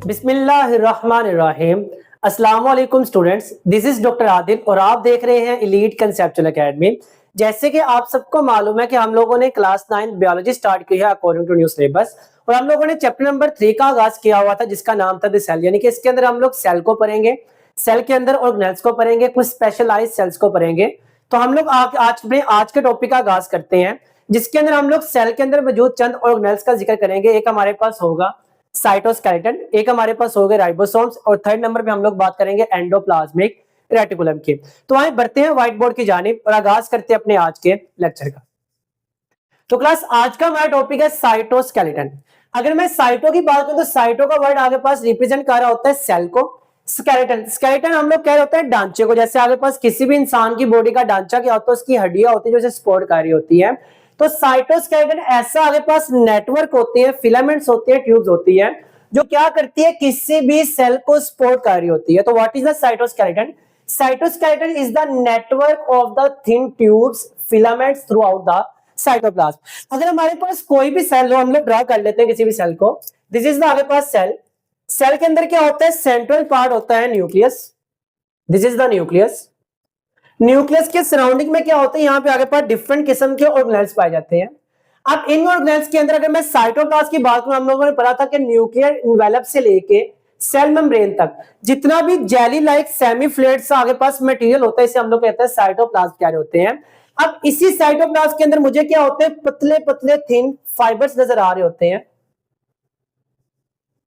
बिस्मिल्लाहिर्रहमानिर्रहीम। अस्सलाम वालेकुम students, this is doctor Adil और आप देख रहे हैं एलीट कंसेप्चुअल एकेडमी। जैसे कि आप सबको मालूम है कि हम लोगों ने क्लास 9 बायोलॉजी स्टार्ट की है अकॉर्डिंग टू न्यू सिलेबस और हम लोगों ने चैप्टर नंबर 3 का आगाज किया हुआ था जिसका नाम था द सेल, यानी कि इसके अंदर हम लोग सेल को पढ़ेंगे, सेल के अंदर ऑर्गेनेल्स को पढ़ेंगे, कुछ स्पेशलाइज्ड सेल्स को पढ़ेंगे। तो हम लोग आज के टॉपिक का आगाज करते हैं जिसके अंदर हम लोग सेल के अंदर मौजूद चंद ऑर्गेनेल्स का जिक्र करेंगे। एक हमारे पास होगा साइटोस्केलेटन, एक हमारे पास हो गए राइबोसोम्स और थर्ड नंबर पे हम लोग बात करेंगे एंडोप्लाज्मिक रेटिकुलम की। तो आइए बढ़ते हैं व्हाइट बोर्ड की जानिब और आगाज करते हैं अपने आज के लेक्चर का। तो क्लास आज का हमारा टॉपिक है साइटोस्केलेटन। अगर मैं साइटो की बात करूं तो साइटो का वर्ड आगे पास रिप्रेजेंट कर रहा होता है सेल को। स्केलेटन स्केलेटन हम लोग कह रहे होते हैं ढांचे को, जैसे आगे पास किसी भी इंसान की बॉडी का ढांचा क्या होता है, उसकी हड्डियां होती है जो सपोर्ट कर रही होती है। तो साइटोस्केलेटन ऐसा आगे पास नेटवर्क होते हैं, फिलामेंट्स होते हैं, ट्यूब्स होती है जो क्या करती है, किसी भी सेल को सपोर्ट कर रही होती है। तो what is the cytoskeleton? Cytoskeleton is the network of the thin tubes filaments through out the cytoplasm. अगर हमारे पास कोई भी सेल हो, हम लोग ड्रा कर लेते हैं किसी भी सेल को। दिस इज द आगे पास सेल। सेल के अंदर क्या होता है, सेंट्रल पार्ट होता है nucleus. This is the nucleus. Nucleus के सराउंडिंग में क्या होता है, यहाँ पे आगे पास डिफरेंट किस्म के ऑर्गेनेल्स पाए जाते हैं। अब इन ऑर्गेनेल्स के अंदर अगर मैं साइटोप्लाज्म की बात करूं, हम लोगों ने पढ़ा था कि न्यूक्लियर इन्वेलप से लेके सेल मेम्ब्रेन तक जितना भी जेली लाइक सेमी फ्लूइड सा आगे पास मटेरियल होता है, इसे हम लोग कहते हैं साइटोप्लाज्म कह रहे होते हैं। अब इसी साइटोप्लाज्म के अंदर मुझे क्या होते हैं, पतले पतले थिन फाइबर्स नजर आ रहे होते हैं।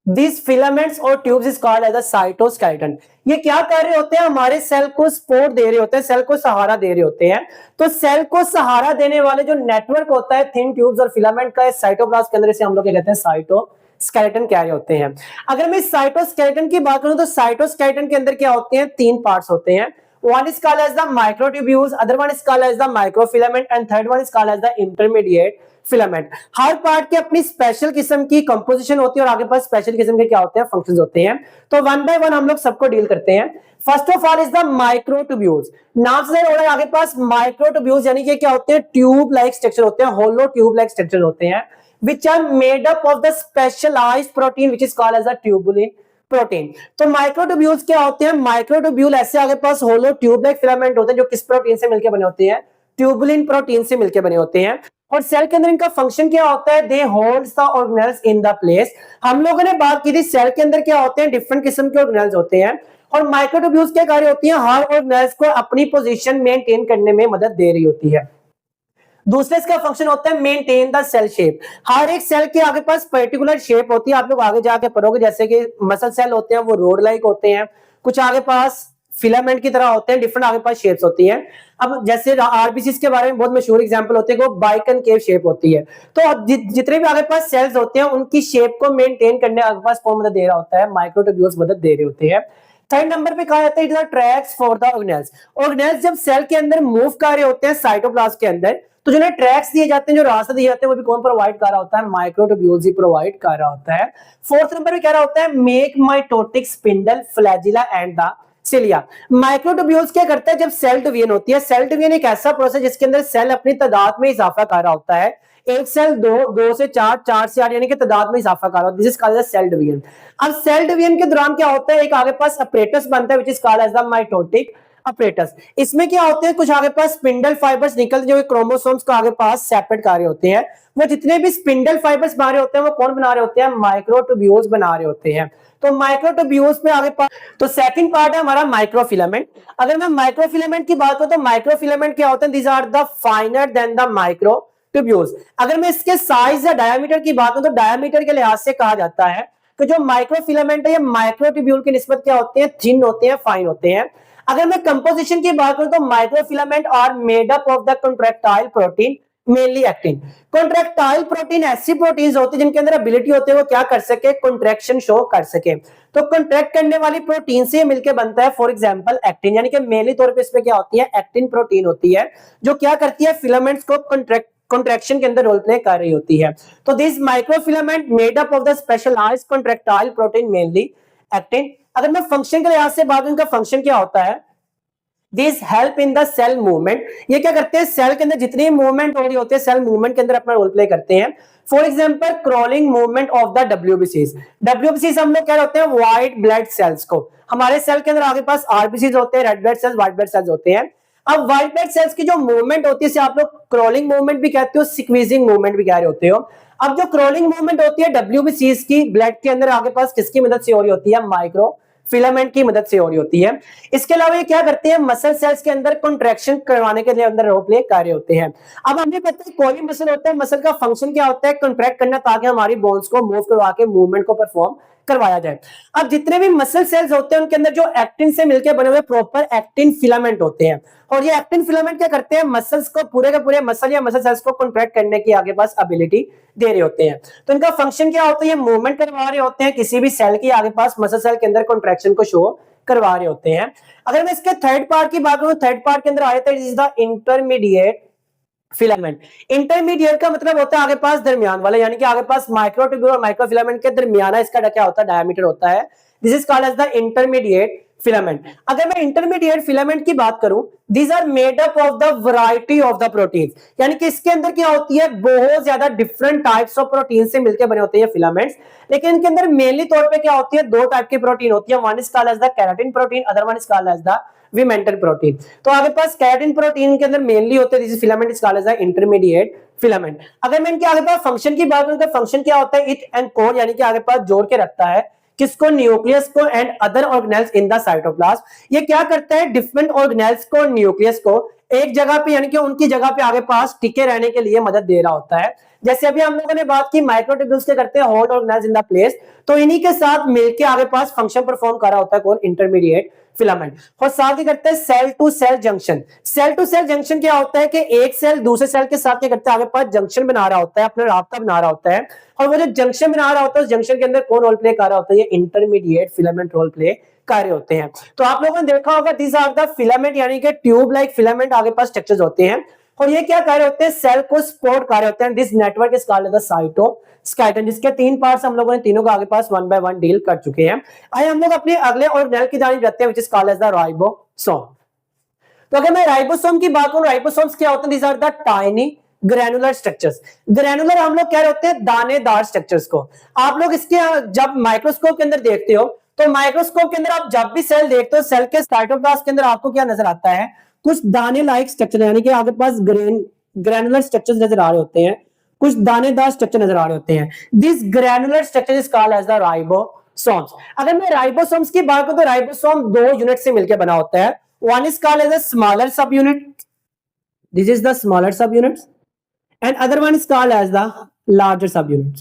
These filaments और tubes is called as a cytoskeleton. ये क्या कर रहे होते हैं, हमारे सेल को सपोर्ट दे रहे होते हैं, सेल को सहारा दे रहे होते हैं। तो सेल को सहारा देने वाले जो नेटवर्क होता है थिन ट्यूब्स और फिलामेंट का साइटोप्लाज्म के अंदर, इसे हम लोग क्या कहते हैं, साइटोस्केलेटन कह रहे होते हैं। अगर मैं साइटोस्केलेटन की बात करूं तो साइटोस्केलेटन के अंदर क्या होते हैं, तीन पार्ट्स होते हैं। One is called as the microtubules, other one is called as the microfilament and third one is called as the intermediate filament. Her part की अपनी स्पेशल किस्म की कंपोजिशन होती है और आगे पास स्पेशल किस्म के क्या होते हैं, फंक्शंस होते हैं। तो वन बाय वन हम लोग सबको डील करते हैं। First of all is the microtubules. नाम से हो रहा है आगे पास माइक्रोट्यूब्यूल्स, यानी कि क्या होते हैं, ट्यूब लाइक स्ट्रक्चर होते हैं, होलो ट्यूब लाइक स्ट्रक्चर होते हैं which are made up of the specialized protein which is called as a tubulin protein. तो माइक्रोट्यूब्यूल्स क्या होते हैं, माइक्रोट्यूब्यूल ऐसे आगे पास होलो ट्यूब लाइक फिलामेंट होते हैं जो किस प्रोटीन से मिलकर बने होते हैं, ट्यूबुलिन प्रोटीन से मिलकर बने होते हैं। और सेल के अंदर इनका फंक्शन क्या होता है, they holds the organelles in the place. हम लोगों ने बात की थी सेल के अंदर क्या होते हैं, डिफरेंट किस्म के ऑर्गेनेल्स होते हैं और माइक्रोट्यूब्यूल्स क्या कार्य होती है, हर ऑर्गेनेल्स को अपनी पोजीशन मेंटेन करने में मदद दे रही होती है। दूसरे इसका फंक्शन होता है मेंटेन द सेल शेप। हर एक सेल के आगे पास पर्टिकुलर शेप होती है, आप लोग आगे जाके पढ़ोगे, जैसे कि मसल सेल होते हैं वो रोड लाइक होते हैं, कुछ आगे पास फिलामेंट की तरह होते हैं, डिफरेंट आगे पास शेप्स होती हैं। अब जैसे आरबीसी के बारे में बहुत मशहूर एग्जांपल होते हैं, वो बाइकनकेव शेप होती है। तो जितने भी आगे पास सेल्स होते हैं उनकी शेप को मेंटेन करने आगे पास कौन मदद दे रहा होता है, माइक्रोट्यूब्यूल्स मदद दे रहे होते हैं। थर्ड नंबर पे कहा जाता है it is the tracks for the organelles. Organelles जब सेल के अंदर मूव कर रहे होते हैं साइटोप्लाज्म के अंदर, तो जो ट्रैक्स दिए जाते हैं, जो रास्ते दिए जाते हैं, वो भी कौन प्रोवाइड कर रहा होता है, माइक्रोट्यूब्यूल्स ही प्रोवाइड कर रहा होता है। फोर्थ नंबर पे कह रहा होता है make mitotic spindle flagella and the cilia. Microtubules क्या करता है, जब सेल डिवीजन होती है, सेल डिवीजन एक ऐसा प्रोसेस जिसके अंदर सेल अपनी तादाद में इजाफा कर रहा होता है। एक सेल दो से चार, चार से आठ, यानी कि तादाद में इजाफा कर रहा होता है। This is called as cell division. अब सेल डिवीजन के दौरान क्या होता है, एक आगे पास अपरेटस बनता है which is called as the mitotic apparatus. इसमें क्या होते हैं, कुछ आगे पास स्पिंडल फाइबर्स निकलते जो क्रोमोसोम्स को आगे पास सेपरेट कर रहे होते हैं। वो जितने भी स्पिंडल फाइबर्स बना रहे होते हैं वो कौन बना रहे होते हैं, माइक्रोट्यूब्यूल्स बना रहे होते हैं। तो माइक्रोट्यूब्यूल्स में आगे पास, तो सेकंड पार्ट है हमारा माइक्रोफिलामेंट। अगर मैं माइक्रोफिलामेंट की बात करूं तो माइक्रोफिलामेंट क्या होते हैं, these are the finer than the microtubules. अगर मैं इसके साइज या डायमीटर की बात करूं तो डायमीटर के लिहाज से कहा जाता है कि जो माइक्रोफिलामेंट है ये माइक्रोट्यूब्यूल की निस्बत क्या होते हैं, थिन होते हैं, फाइन होते हैं। अगर मैं कंपोजिशन की बात करूं तो microfilament are made up of the contractile protein mainly actin. Contractile protein ऐसी प्रोटीन्स होती है जिनके अंदर एबिलिटी होती है वो क्या कर सके, कॉन्ट्रैक्शन शो कर सके। तो कॉन्ट्रैक्ट करने वाली प्रोटीन से मिलकर बनता है फॉर एग्जांपल एक्टिन, यानी कि मेनली तौर पे इसमें क्या होती है, एक्टिन प्रोटीन होती है जो क्या करती है, फिलामेंट्स को कॉन्ट्रैक्शन के अंदर रोल प्ले कर रही होती है। तो this microfilament made up of the specialised contractile protein mainly actin. अगर मैं फंक्शन के लिहाज से बात करूं, इनका फंक्शन क्या होता है, this help in the cell movement. ये क्या करते हैं, सेल के अंदर जितनी मूवमेंट हो रही होती है सेल मूवमेंट के अंदर अपना रोल प्ले करते हैं। For example crawling movement of the डब्ल्यूबीसीज। डब्ल्यूबीसीज हम लोग क्या होते हैं, व्हाइट ब्लड सेल्स को। हमारे सेल के अंदर आगे पास आरबीसीज होते हैं, red blood cells, white blood cells होते हैं। अब व्हाइट ब्लड सेल्स की जो मूवमेंट होती है इसे आप लोग क्रॉलिंग मूवमेंट भी कहते हो, स्क्वीजिंग मूवमेंट भी कह रहे होते हो। अब जो क्रॉलिंग मूवमेंट होती है डब्ल्यूबीसीज की ब्लड के अंदर आगे पास किसकी मदद से हो रही होती है, माइक्रो फिलामेंट की मदद से हो रही होती है। इसके अलावा ये क्या करते हैं, मसल सेल्स के अंदर कंट्रैक्शन करवाने के लिए अंदर रोल प्ले कार्य होते हैं। अब हमें पता है कोई भी मसल होता है, मसल का फंक्शन क्या होता है, कंट्रैक्ट करना ताकि हमारी बोन्स को मूव करवा के मूवमेंट को परफॉर्म करवाया जाए। अब जितने भी मसल सेल्स होते हैं उनके अंदर जो एक्टिन से मिलकर बने हुए प्रॉपर एक्टिन फिलामेंट होते हैं, और ये एक्टिन फिलामेंट क्या करते हैं, मसल्स को पूरे के पूरे मसल या मसल सेल्स को कंट्रैक्ट करने की आगे पास एबिलिटी दे रहे होते हैं। तो इनका फंक्शन क्या होता है, ये मूवमेंट करवा रहे होते हैं किसी भी सेल की आगे पास मसल सेल के अंदर कंट्रैक्शन को शो करवा रहे होते हैं। अगर मैं इसके थर्ड पार्ट की बात करूं, थर्ड पार्ट के अंदर आया था is the intermediate filament. Intermediate का मतलब होता है आगे पास दरमियान वाला, यानी कि आगे पास माइक्रोट्यूब्यूल और माइक्रोफिलामेंट के दरमियाना इसका क्या होता है, डायमीटर होता है। This is called as the intermediate filament. अगर मैं इंटरमीडिएट फिलामेंट की बात करूं, these are made up of the variety of the protein, यानी कि इसके अंदर क्या होती है, बहुत ज्यादा डिफरेंट टाइप्स ऑफ प्रोटीन से मिलकर बने होते हैं फिलामेंट्स। लेकिन इनके अंदर मेनली तौर पे क्या होती है, दो टाइप की प्रोटीन होती है, one is called as the keratin protein, other one is called as the vimentin protein. तो आगे पास केराटिन प्रोटीन के अंदर मेनली होते हैं, this filament is called as the intermediate filament. अगर मैं इनके आगे पास फंक्शन की बात करूं तो फंक्शन क्या होता है, इट एंड कोर, यानी कि आगे पास जोड़ के रखता है किसको, न्यूक्लियस को and other organelles in the cytoplasm. ये क्या करता है, डिफरेंट ऑर्गेनेल्स को, न्यूक्लियस को एक जगह पे यानी कि उनकी जगह पे आगे पास टिके रहने के लिए मदद दे रहा होता है। जैसे अभी हम लोगों ने बात की माइक्रोट्यूब्यूल्स के करते हैं hold organelles in the place, तो इन्हीं के साथ मिलके आगे पास फंक्शन परफॉर्म कर रहा होता है कौन, इंटरमीडिएट फिलामेंट। और साथ ही करते हैं cell to cell junction. Cell to cell junction क्या होता है कि एक सेल दूसरे सेल के साथ क्या करता है, आगे पास जंक्शन बना रहा होता है, अपना राब्ता बना रहा होता है, और वो जो जंक्शन बना रहा होता है उस जंक्शन के अंदर कौन रोल प्ले कर रहा होता है, ये इंटरमीडिएट फिलामेंट रोल प्ले कार्य होते हैं। तो आप लोगों ने देखा होगा दीज आर द फिलामेंट, यानी कि ट्यूब लाइक फिलामेंट आगे पास स्ट्रक्चर्स होते हैं, और ये क्या कार्य होते हैं, सेल को सपोर्ट कार्य होते हैं। This network is called the cytoskeleton, जिसके तीन पार्ट्स हम लोगों ने तीनों को आगे पास वन बाय वन डील कर चुके हैं। आइए हम लोग अपने अगले ऑर्गेनेल की जानिब जाते हैं, which is called as the ribosome. तो अगर मैं राइबोसोम की बात करूं, राइबोसोम्स क्या होते हैं, these are the tiny granular structures. Granular हम लोग कह रहे होते हैं दानेदार स्ट्रक्चर्स को। आप लोग इसके जब माइक्रोस्कोप के अंदर देखते हो तो माइक्रोस्कोप के अंदर आप जब भी सेल देखते हो, सेल के साइटोप्लाज्म के अंदर आपको क्या नजर आता है, कुछ दाने लाइक स्ट्रक्चर, यानी कि आगे पास ग्रैनुलर स्ट्रक्चर्स नजर आ रहे होते हैं, कुछ दानेदार स्ट्रक्चर नजर आ रहे होते हैं। This granular structure is called as the ribosomes. अगर मैं राइबोसोम्स की बात करूं तो राइबोसोम दो यूनिट से मिलकर बना होता है। One is called as a smaller subunit, this is the smaller subunit, and other one is called as the larger subunit.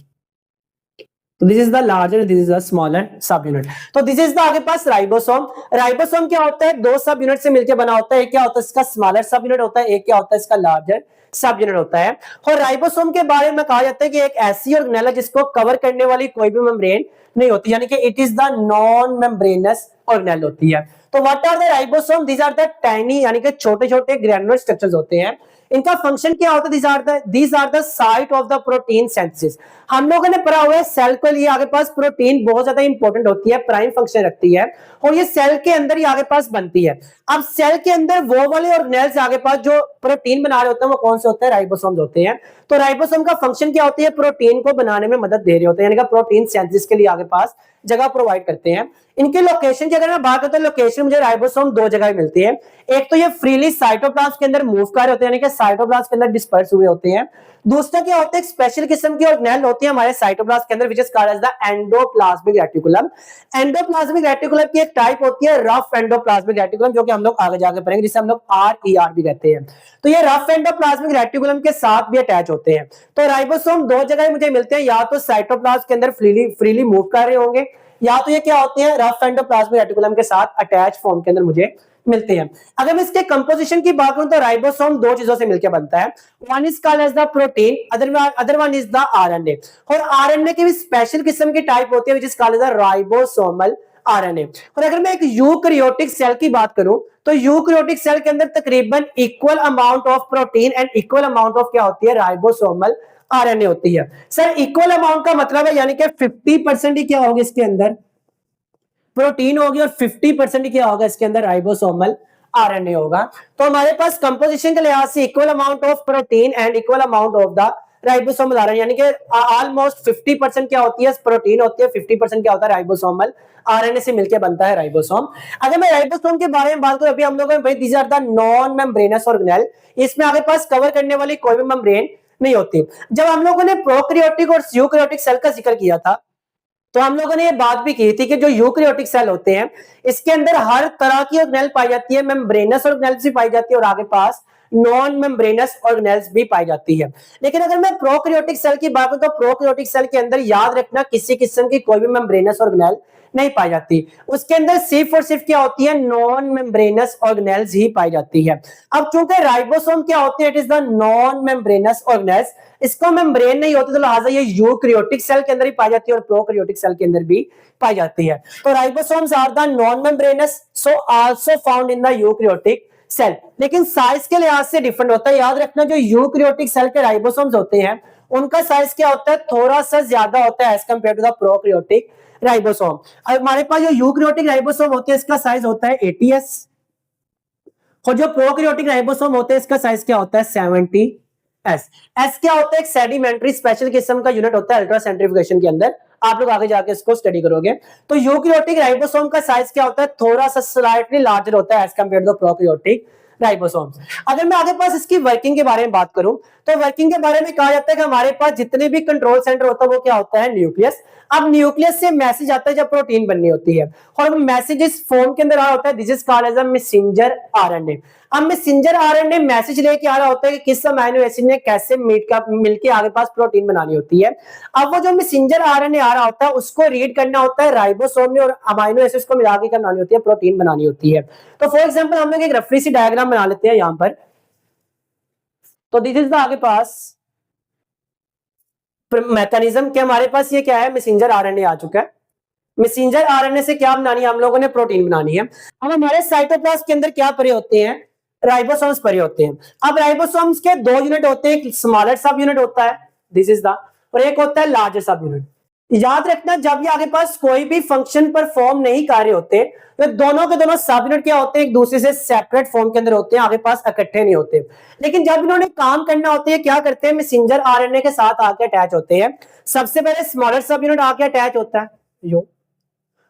So this is the larger, this is the smaller subunit. तो this is the आगे पास ribosome. Ribosome क्या होता है, दो सब unit से मिलकर बना होता है, एक क्या होता है इसका स्मॉलर सब यूनिट होता है, एक क्या होता है इसका लार्जर सब यूनिट होता है। और राइबोसोम के बारे में कहा जाता है कि एक ऐसी ऑर्गेनेल है जिसको कवर करने वाली कोई भी मेम्ब्रेन नहीं होती, यानी कि it is the non membranous organelle होती है। तो what are the ribosome, these are the tiny, यानी कि छोटे छोटे ग्रैनुलर स्ट्रक्चर्स होते हैं। इनका फंक्शन क्या होता है, these are the site of the protein synthesis। हम लोगों ने पढ़ा हुआ है सेल के लिए आगे पास प्रोटीन बहुत ज्यादा इंपॉर्टेंट होती है, प्राइम फंक्शन रखती है, और ये सेल के अंदर ही आगे पास बनती है। अब सेल के अंदर वो वाले ऑर्गेनेल्स आगे पास जो प्रोटीन बना रहे होते हैं वो कौन से होते हैं, राइबोसोम्स होते हैं। तो राइबोसोम का फंक्शन क्या होती है, प्रोटीन को बनाने में मदद दे रहे होते हैं, यानी कि प्रोटीन सिंथेसिस के लिए आगे पास जगह प्रोवाइड करते हैं। इनके लोकेशन की अगर मैं बात करता हूं, लोकेशन मुझे राइबोसोम दो जगह मिलती है। एक तो ये फ्रीली साइटोप्लाज्म के अंदर मूव कर रहे होते हैं, यानी कि साइटोप्लाज्म के अंदर डिस्पर्स हुए होते हैं। दूसरा क्या होता है, एक स्पेशल किस्म की ऑर्गेनेल होती है हमारे साइटोप्लाज्म के अंदर, which is called as the endoplasmic reticulum. Endoplasmic reticulum की एक टाइप होती है रफ एंडोप्लाज्मिक रेटिकुलम, जो कि हम लोग आगे जाके पढ़ेंगे, जिसे हम लोग RER भी कहते हैं। तो ये रफ एंडोप्लाज्मिक रेटिकुलम के साथ भी अटैच होते हैं। तो राइबोसोम दो जगह मुझे मिलते हैं, या तो साइटोप्लाज्म के अंदर फ्रीली मूव कर रहे होंगे, या तो ये क्या होते हैं रफ एंडोप्लाज्मिक रेटिकुलम के साथ अटैच फॉर्म के अंदर मुझे मिलते हैं। अगर मैं इसके कंपोजिशन की बात करूं तो राइबोसोम दो चीजों से मिलकर बनता है, one is called as the protein, other one is the RNA। और RNA की भी स्पेशल किस्म की टाइप होती है which is called as the ribosomal RNA। और अगर मैं एक यूकैरियोटिक सेल की बात करूं तो यूकैरियोटिक सेल के अंदर तकरीबन equal amount of protein and equal amount of क्या होती है, राइबोसोमल RNA होती है। सर इक्वल अमाउंट का मतलब है यानी कि 50% ही क्या होगा इसके अंदर प्रोटीन होगी और 50% ही क्या होगा इसके अंदर राइबोसोमल आरएनए होगा। तो हमारे पास कंपोजिशन के लिहाज से equal amount of protein and equal amount of the ribosomal RNA, यानी कि ऑलमोस्ट 50% क्या होती है प्रोटीन होती है, 50% क्या होता है राइबोसोमल आरएनए से मिलकर बनता है राइबोसोम। अगर मैं राइबोसोम के बारे में बात करूं, अभी हम लोगों ने भाई these are the non membranous organelle, इसमें आगे पास कवर करने वाली कोई भी मेम्ब्रेन नहीं होती। जब हम लोगों ने प्रोकैरियोटिक और यूकैरियोटिक सेल का जिक्र किया था, तो हम लोगों ने ये बात भी की थी कि जो यूकैरियोटिक सेल होते हैं इसके अंदर हर तरह की ऑर्गेनेल पाई जाती है, मेम्ब्रेनस ऑर्गेनेल्स भी पाई जाती है और आगे पास नॉन मेम्ब्रेनस ऑर्गेनेल्स भी पाई जाती है। लेकिन अगर मैं प्रोकैरियोटिक सेल की बात करूं तो प्रोकैरियोटिक सेल के अंदर याद रखना किसी किस्म की कोई भी मेम्ब्रेनस ऑर्गेनेल नहीं पाई जाती, उसके अंदर सिर्फ और सिर्फ क्या होती है नॉन मेम्ब्रेनस ऑर्गेनेल्स ही पाई जाती है। अब चूंकि राइबोसोम क्या होते हैं, it is the non membranes organelles, इसको मेम्ब्रेन नहीं होती, तो लिहाजा ये यूकैरियोटिक सेल के अंदर ही पाई जाती है और प्रोकैरियोटिक सेल के अंदर भी पाई जाती है। तो ribosomes are the non membranous, so also found in the eukaryotic cell, लेकिन साइज के लिहाज से डिफरेंट होता है। याद रखना जो यूकैरियोटिक सेल के राइबोसोम्स होते हैं उनका साइज क्या होता है, थोड़ा सा ज्यादा होता है as compare to the prokaryotic ribosome. अब हमारे पास जो यूकैरियोटिक राइबोसोम होते हैं इसका साइज होता है 80s, और जो प्रोकैरियोटिक राइबोसोम होते हैं इसका साइज क्या होता है 70s। एस क्या होता है, एक सेडिमेंट्री स्पेशल किस्म का यूनिट होता है अल्ट्रा सेंट्रीफ्यूगेशन के अंदर, आप लोग आगे जाके इसको स्टडी करोगे। तो यूकैरियोटिक राइबोसोम का साइज क्या होता है, थोड़ा सा स्लाइटली लार्जर होता है as compare to prokaryotic ribosomes. अगर मैं आगे पास इसकी वर्किंग के बारे में बात करूं तो वर्किंग के बारे में कहा जाता है कि हमारे पास जितने भी कंट्रोल सेंटर होता है वो क्या होता है न्यूक्लियस। अब न्यूक्लियस से मैसेज आता है जब प्रोटीन बननी होती है और मैसेज इस फॉर्म के अंदर आ होता है, this is called as a messenger RNA. अब मैसेंजर आरएनए मैसेज लेके आ रहा होता है कि किस अमीनो एसिड ने कैसे मिलके आगे पास प्रोटीन बनानी होती है। अब वो जो मैसेंजर आरएनए आ रहा होता है उसको रीड करना होता है राइबोसोम ने और अमीनो एसिड्स को मिला के बनानी होती है, प्रोटीन बनानी होती है। तो फॉर एग्जांपल हम लोग एक रफली सी डायग्राम बना लेते हैं यहां पर। तो दिस इज द आगे पास मैकेनिज्म के हमारे पास ये क्या है, मैसेंजर आरएनए आ चुका है। मैसेंजर आरएनए से क्या बनानी है हम लोगों ने, प्रोटीन बनानी है। अब हमारे साइटोप्लाज्म के अंदर क्या पड़े होते हैं, राइबोसोम्स पड़े होते हैं। अब राइबोसोम्स के दो यूनिट होते हैं, एक स्मॉलर सब यूनिट होता है दिस इज द, और एक होता है लार्जर सब यूनिट। याद रखना जब ये आगे पास कोई भी फंक्शन परफॉर्म नहीं कर रहे होते तो दोनों के दोनों सब यूनिट क्या होते हैं, एक दूसरे से सेपरेट फॉर्म के अंदर होते हैं, आगे पास इकट्ठे नहीं होते। लेकिन जब इन्होंने काम करना होता है क्या करते हैं, मैसेंजर आरएनए के साथ आके अटैच होते हैं। सबसे पहले स्मॉलर सब यूनिट आके अटैच होता है यो,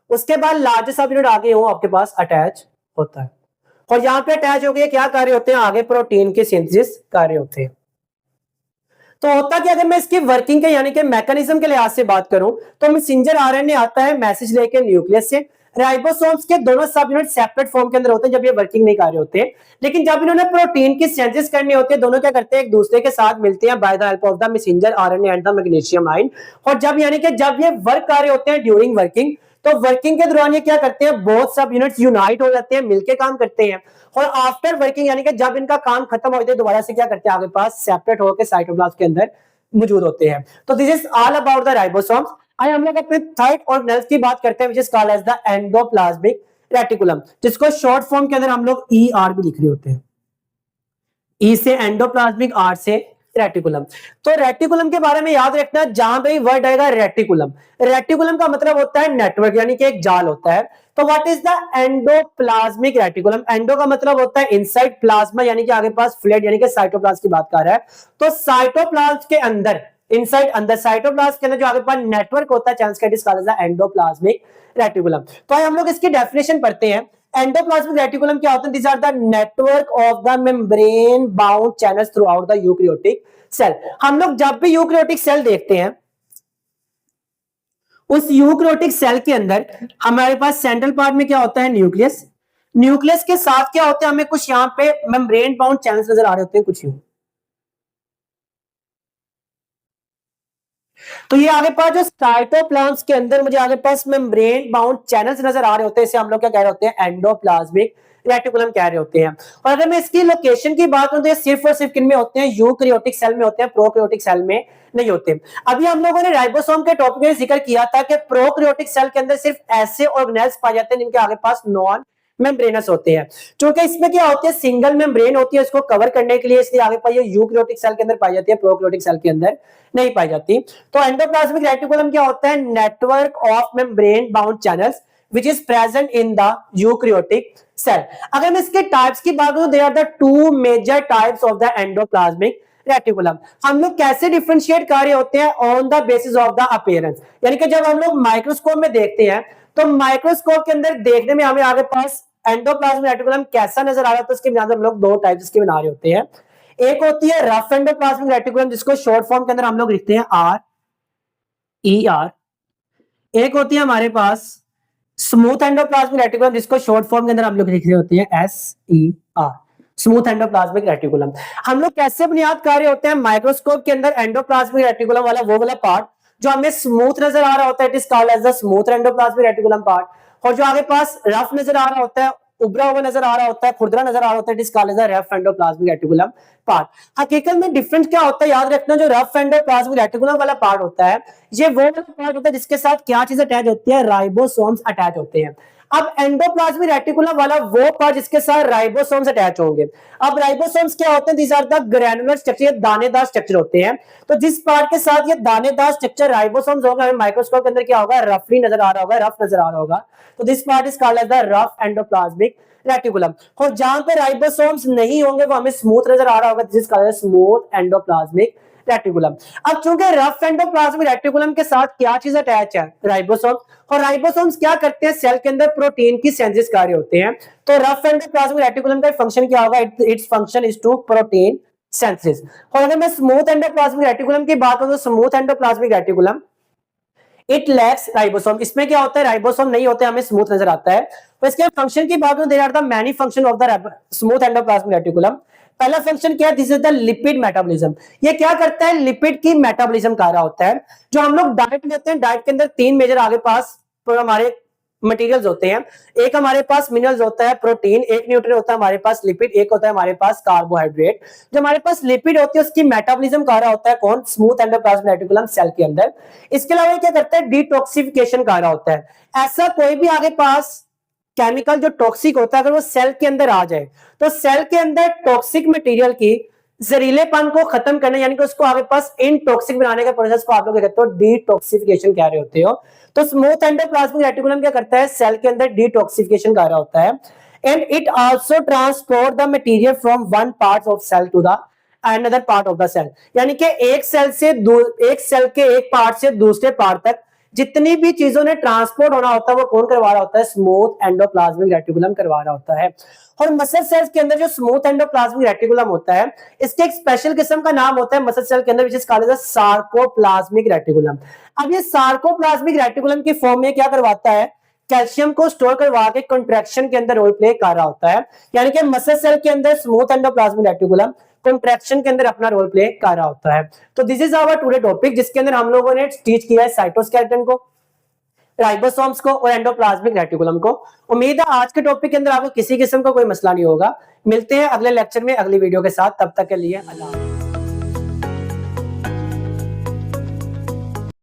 उसके बाद लार्जर सब यूनिट आगे हो आपके पास अटैच होता है, और यहां पे अटैच हो गए क्या कर रहे होते हैं, आगे प्रोटीन की सिंथेसिस कर रहे होते हैं। तो होता कि अगर मैं इसकी वर्किंग के यानी कि मैकेनिज्म के लिहाज से बात करूं तो मैसेंजर आरएनए आता है मैसेज लेके न्यूक्लियस से, राइबोसोम्स के दोनों सब यूनिट सेपरेट फॉर्म के अंदर होते हैं जब ये वर्किंग नहीं कर रहे होते। लेकिन जब इन्होंने प्रोटीन की सिंथेसिस करनी होती है दोनों क्या करते हैं, एक दूसरे के साथ मिलते हैं by the help of the messenger RNA and the magnesium ion. और जब यानी कि जब ये वर्क कर रहे होते हैं ड्यूरिंग वर्किंग, तो वर्किंग के दौरान ये क्या करते हैं, बोथ सब यूनिट्स यूनाइट हो जाते हैं, मिलके काम करते हैं। और आफ्टर वर्किंग यानी कि जब इनका काम खत्म हो जाता है दोबारा से क्या करते हैं, आगे पास सेपरेट होकर साइटोप्लाज्म के अंदर मौजूद होते हैं। तो this is all about the ribosomes. आइए हम लोग अपने थर्ड ऑर्गेनेल्स की बात करते हैं which is called as the endoplasmic reticulum, जिसको शॉर्ट फॉर्म के अंदर हम लोग ईआर भी लिख रहे होते हैं। ई से एंडोप्लाज्मिक, आर से रेटिकुलम। तो रेटिकुलम के बारे में याद रखना, जहां पे वर्ड आएगा रेटिकुलम, रेटिकुलम का मतलब होता है नेटवर्क यानी कि एक जाल होता है। तो what is the endoplasmic reticulum, endo का मतलब होता है इनसाइड, प्लाज्मा यानी कि आगे पास फ्लूइड यानी कि साइटोप्लाज्म की बात कर रहा है। तो साइटोप्लाज्म के अंदर, इनसाइड अंदर साइटोप्लाज्म के अंदर जो आगे पास नेटवर्क होता है chance is called the endoplasmic reticulum. तो हम लोग इसकी डेफिनेशन पढ़ते हैं। एंडोप्लाज्मिक रेटिकुलम क्या होता है, this are the network of the membrane bound channels throughout the eukaryotic cell. हम लोग जब भी यूकैरियोटिक सेल देखते हैं उस यूकैरियोटिक सेल के अंदर हमारे पास सेंट्रल पार्ट में क्या होता है, न्यूक्लियस। न्यूक्लियस के साथ क्या होता है, हमें कुछ यहां पे मेम्ब्रेन बाउंड चैनल्स नजर आ रहे होते हैं कुछ यूं। तो ये आगे पास जो साइटोप्लाज्म के अंदर मुझे आगे पास मेम्ब्रेन बाउंड चैनल्स नजर आ रहे होते हैं, इसे हम लोग क्या कह रहे होते हैं, एंडोप्लाज्मिक रेटिकुलम कह रहे होते हैं। और अगर मैं इसकी लोकेशन की बात करूं तो ये सिर्फ और सिर्फ किन में होते हैं, यूकैरियोटिक सेल में होते हैं, प्रोकैरियोटिक सेल में नहीं होते। अभी हम लोगों ने राइबोसोम के टॉपिक में जिक्र किया था कि प्रोकैरियोटिक सेल के अंदर सिर्फ ऐसे ऑर्गेनेल्स पाए जाते हैं जिनके आगे पास नॉन मेम्ब्रेनस होते हैं। क्योंकि इसमें क्या होती है, सिंगल मेम्ब्रेन होती है इसको कवर करने के लिए, इसलिए आगे पाई यूकैरियोटिक सेल के अंदर पाई जाती है, प्रोकैरियोटिक सेल के अंदर नहीं पाई जाती। तो एंडोप्लाज्मिक रेटिकुलम क्या होता है, network of membrane bound channels which is present in the eukaryotic cell. अगर मैं इसके टाइप्स की बात करूं, there are the two major types of the endoplasmic reticulum. हम लोग कैसे डिफरेंशिएट कर रहे होते हैं? On the basis of the appearance, यानी कि जब हम लोग माइक्रोस्कोप में देखते हैं तो माइक्रोस्कोप के अंदर देखने में हमें आगे पास एंडोप्लाज्मिक रेटिकुलम कैसा नजर आ रहा है, तो इसके हम लोग दो टाइप्स इसके बना रहे होते हैं। एक होती है रफ एंडोप्लाज्मिक रेटिकुलम, जिसको शॉर्ट फॉर्म के अंदर हम लोग लिखते हैं RER। एक होती है हमारे पास स्मूथ एंडोप्लाज्मिक रेटिकुलम, जिसको शॉर्ट फॉर्म के अंदर हम लोग लिख रहे होते हैं SER, स्मूथ एंडोप्लाज्मिक रेटिकुलम। हम लोग कैसे बुनियाद कर रहे होते हैं? माइक्रोस्कोप के अंदर एंडोप्लाज्मिक रेटिकुलम वाला वो वाला पार्ट जो हमें स्मूथ नजर आ रहा होता है, it is called as the smooth endoplasmic reticulum part, और जो आगे पास रफ नजर आ रहा होता है, उभरा हुआ नजर आ रहा होता है, खुरदरा नजर आ रहा होता है, it is called as the rough endoplasmic reticulum part. हकीकत में डिफरेंस क्या होता है याद रखना, जो रफ एंडोप्लाज्मिक रेटिकुलम वाला पार्ट होता है, ये वो वाला पार्ट होता है जिसके साथ क्या चीज अटैच होती है? राइबोसोम्स अटैच होते हैं। अब एंडोप्लाज्मिक रेटिकुलम वाला वो पार्ट जिसके साथ राइबोसोम्स अटैच होंगे। अब राइबोसोम्स क्या होते हैं? These are the granular structure, दानेदार स्ट्रक्चर होते हैं। तो जिस पार्ट के साथ ये दानेदार स्ट्रक्चर राइबोसोम्स होगा, हमें माइक्रोस्कोप के अंदर क्या होगा? रफली नजर आ रहा होगा, रफ नजर आ रहा होगा। तो this part is called as the rough endoplasmic reticulum. और जहां पे राइबोसोम्स नहीं होंगे वो हमें स्मूथ नजर आ रहा होगा, this is called as smooth endoplasmic reticulum. अब चूंकि रफ एंडोप्लाज्मिक रेटिकुलम के साथ क्या चीज अटैच है? राइबोसोम। और राइबोसोम्स क्या करते हैं? सेल के अंदर प्रोटीन की सिंथेसिस कर रहे होते हैं। तो रफ एंडोप्लाज्मिक रेटिकुलम का फंक्शन क्या होगा? It's function is to protein synthesis. और अगर मैं स्मूथ एंडोप्लाज्मिक रेटिकुलम की बात करूं तो smooth endoplasmic reticulum it lacks ribosome. इसमें क्या होता है? राइबोसोम नहीं होते, हमें स्मूथ नजर आता है। तो इसके फंक्शन की बात करूं, there are the many function of the smooth endoplasmic reticulum. पहला फंक्शन क्या है? This is the lipid metabolism. ये क्या करता है? लिपिड की मेटाबॉलिज्म कर रहा होता है। जो हम लोग डाइट लेते हैं, डाइट के अंदर तीन मेजर आगे पास हमारे मटेरियल्स होते हैं। एक हमारे पास मिनरल्स होता है, प्रोटीन, एक न्यूट्रिएंट होता है हमारे पास लिपिड, एक होता है हमारे पास कार्बोहाइड्रेट। जो हमारे पास लिपिड होती है उसकी मेटाबॉलिज्म कर रहा होता है कौन? स्मूथ एंडोप्लाज्मिक रेटिकुलम सेल के अंदर। इसके अलावा क्या करता है? डिटॉक्सिफिकेशन कर रहा होता है। ऐसा कोई भी आगे पास केमिकल जो टॉक्सिक होता है, अगर वो सेल के अंदर आ जाए तो सेल के अंदर टॉक्सिक मटेरियल की जहरीलेपन को खत्म करने, यानी कि उसको आगे पास इनटॉक्सिक बनाने के प्रोसेस को आप लोग कहते हो डिटॉक्सिफिकेशन कह रहे होते हो। तो स्मूथ एंडोप्लाज्मिक रेटिकुलम क्या करता है? सेल के अंदर डिटॉक्सिफिकेशन कर रहा होता है। And it also transport the material from one part of cell to the another part of the cell, यानी कि एक सेल के एक पार्ट से दूसरे पार्ट तक जितनी भी चीजों ने ट्रांसपोर्ट होना होता है वो कौन करवा रहा होता है? स्मूथ एंडोप्लाज्मिक रेटिकुलम करवा रहा होता है। और मसल सेल्स के अंदर जो स्मूथ एंडोप्लाज्मिक रेटिकुलम होता है, इसके एक स्पेशल किस्म का नाम होता है मसल सेल के अंदर, which is called as sarcoplasmic reticulum. अब ये सार्कोप्लाज्मिक रेटिकुलम की फॉर्म में क्या करवाता है? कैल्शियम को स्टोर करवा के कंट्रैक्शन के अंदर रोल प्ले कर रहा होता है। यानी कि मसल सेल के अंदर स्मूथ एंडोप्लाज्मिक रेटिकुलम कंट्रैक्शन के अंदर अपना रोल प्ले कर रहा होता है। तो this is our today topic, जिसके अंदर हम लोगों ने टीच किया है साइटोस्केलेटन को, राइबोसोम्स को और एंडोप्लाज्मिक रेटिकुलम को। उम्मीद है आज के टॉपिक के अंदर आपको किसी किस्म का कोई मसला नहीं होगा। मिलते हैं अगले लेक्चर में अगली वीडियो के साथ, तब तक के लिए अल्लाह।